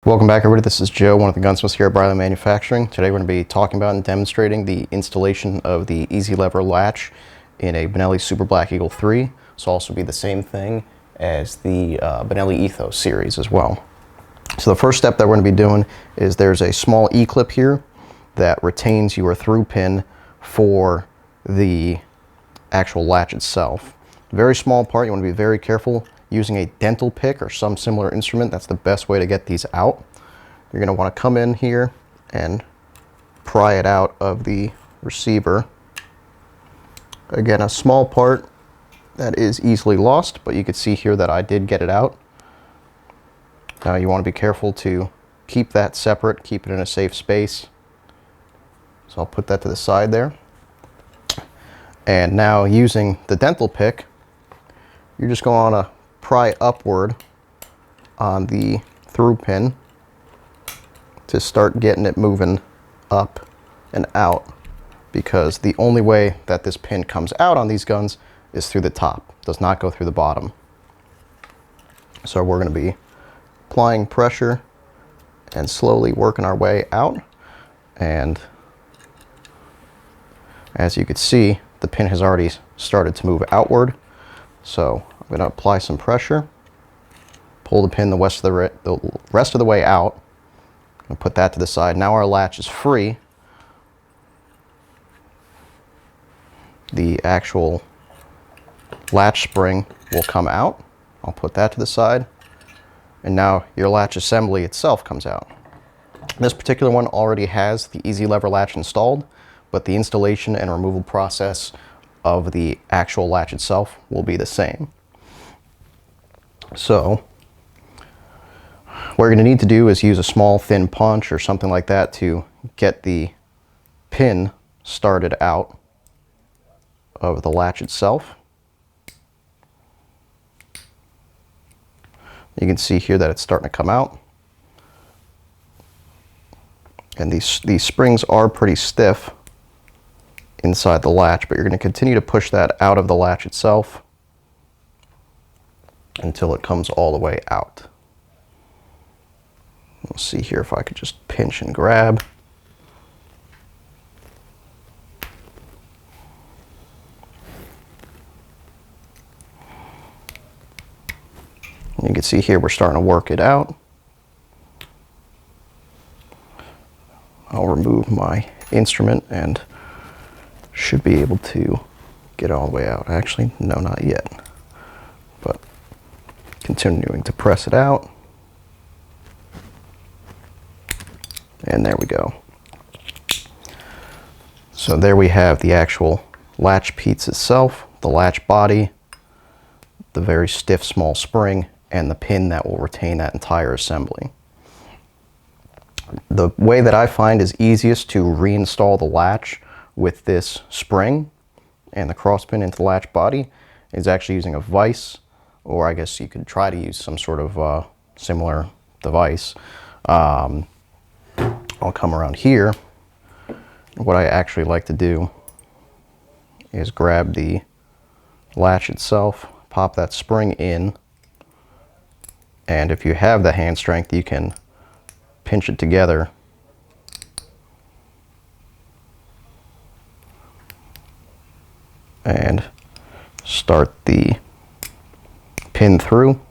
Welcome back, everybody. This is Joe, one of the gunsmiths here at Briley Manufacturing. Today we're going to be talking about and demonstrating the installation of the easy lever latch in a Benelli Super Black Eagle 3. This will also be the same thing as the Benelli Ethos series as well. So the first step that we're going to be doing is there's a small E-clip here that retains your through pin for the actual latch itself. Very small part. You want to be very careful using a dental pick or some similar instrument. That's the best way to get these out. You're going to want to come in here and pry it out of the receiver. Again, a small part that is easily lost, but you can see here that I did get it out. Now you want to be careful to keep that separate, keep it in a safe space. So I'll put that to the side there. And now using the dental pick, you're just going to pry upward on the through pin to start getting it moving up and out, because the only way that this pin comes out on these guns is through the top. It does not go through the bottom. So we're going to be applying pressure and slowly working our way out, and as you can see, the pin has already started to move outward. So I'm going to apply some pressure, pull the pin the rest of the way out, and put that to the side. Now our latch is free. The actual latch spring will come out. I'll put that to the side, and now your latch assembly itself comes out. This particular one already has the easy lever latch installed, but the installation and removal process of the actual latch itself will be the same. So what you're going to need to do is use a small thin punch or something like that to get the pin started out of the latch itself. You can see here that it's starting to come out. And these springs are pretty stiff inside the latch, but you're going to continue to push that out of the latch itself until it comes all the way out. Let's see here if I could just pinch and grab. You can see here we're starting to work it out. I'll remove my instrument and should be able to get all the way out. Actually, no, not yet. But continuing to press it out. And there we go. So there we have the actual latch piece itself, the latch body, the very stiff small spring, and the pin that will retain that entire assembly. The way that I find is easiest to reinstall the latch with this spring and the cross pin into the latch body is actually using a vise, or I guess you could try to use some sort of similar device. I'll come around here. What I actually like to do is grab the latch itself, pop that spring in, and if you have the hand strength, you can pinch it together and start the pin through,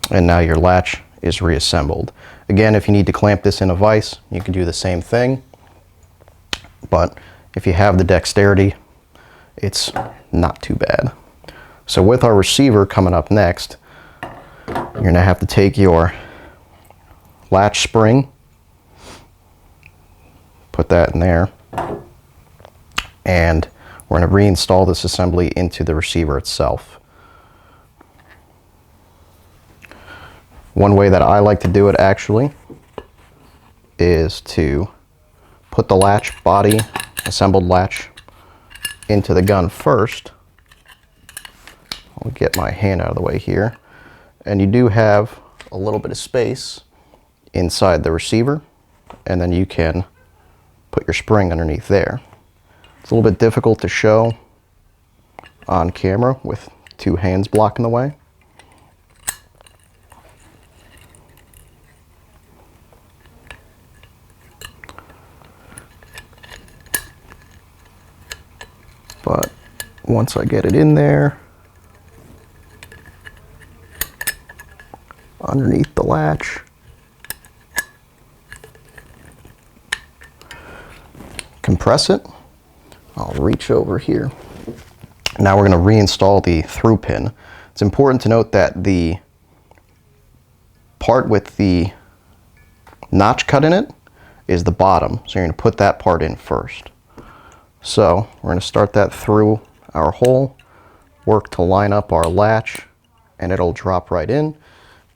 and now your latch is reassembled. Again, if you need to clamp this in a vise, you can do the same thing, but if you have the dexterity, it's not too bad. So with our receiver coming up next, you're going to have to take your latch spring, put that in there, and we're going to reinstall this assembly into the receiver itself. One way that I like to do it actually is to put the latch body, assembled latch, into the gun first. I'll get my hand out of the way here. And you do have a little bit of space inside the receiver, and then you can put your spring underneath there. It's a little bit difficult to show on camera with two hands blocking the way. once I get it in there, underneath the latch, compress it. I'll reach over here. Now we're going to reinstall the through pin. It's important to note that the part with the notch cut in it is the bottom, so you're going to put that part in first. So we're going to start that through our hole, work to line up our latch, and it'll drop right in.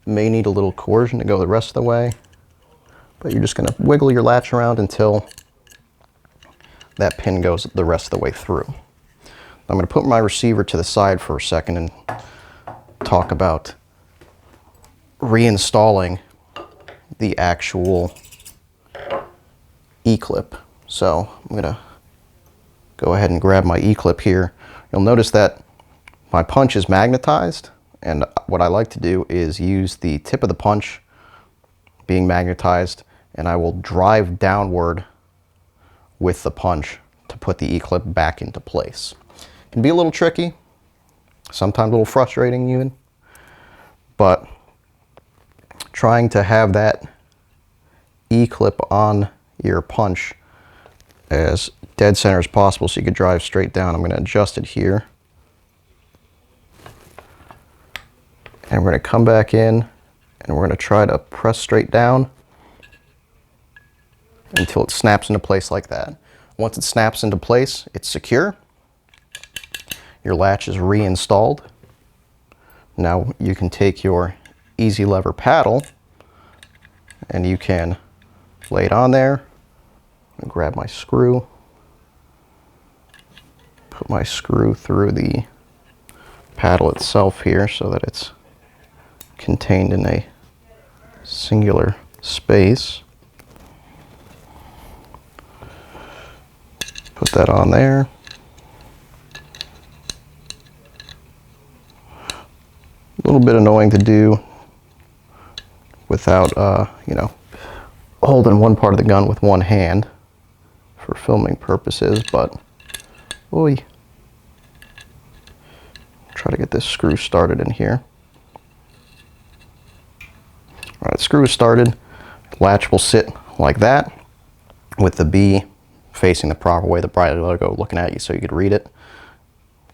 May need a little coercion to go the rest of the way, but you're just going to wiggle your latch around until that pin goes the rest of the way through. I'm going to put my receiver to the side for a second and talk about reinstalling the actual E-clip. So I'm going to go ahead and grab my E-clip here. You'll notice that my punch is magnetized, and what I like to do is use the tip of the punch being magnetized, and I will drive downward with the punch to put the E-clip back into place. It can be a little tricky, sometimes a little frustrating even, but trying to have that E-clip on your punch as dead center as possible so you could drive straight down. I'm going to adjust it here, and we're going to come back in and we're going to try to press straight down until it snaps into place like that. Once it snaps into place, it's secure. Your latch is reinstalled. Now you can take your easy lever paddle and you can lay it on there and grab my screw, put my screw through the paddle itself here so that it's contained in a singular space. Put that on there. A little bit annoying to do without, holding one part of the gun with one hand for filming purposes, but try to get this screw started in here. All right, screw is started. The latch will sit like that with the B facing the proper way, the Briley logo looking at you so you could read it,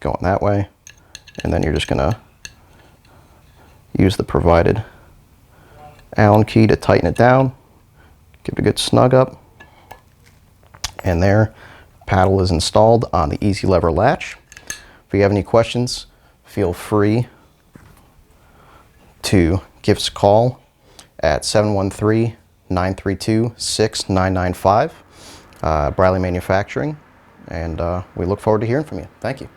going that way. And then you're just gonna use the provided Allen key to tighten it down, give it a good snug up, and there, paddle is installed on the easy lever latch. If you have any questions, feel free to give us a call at 713-932-6995. Briley Manufacturing, and we look forward to hearing from you. Thank you.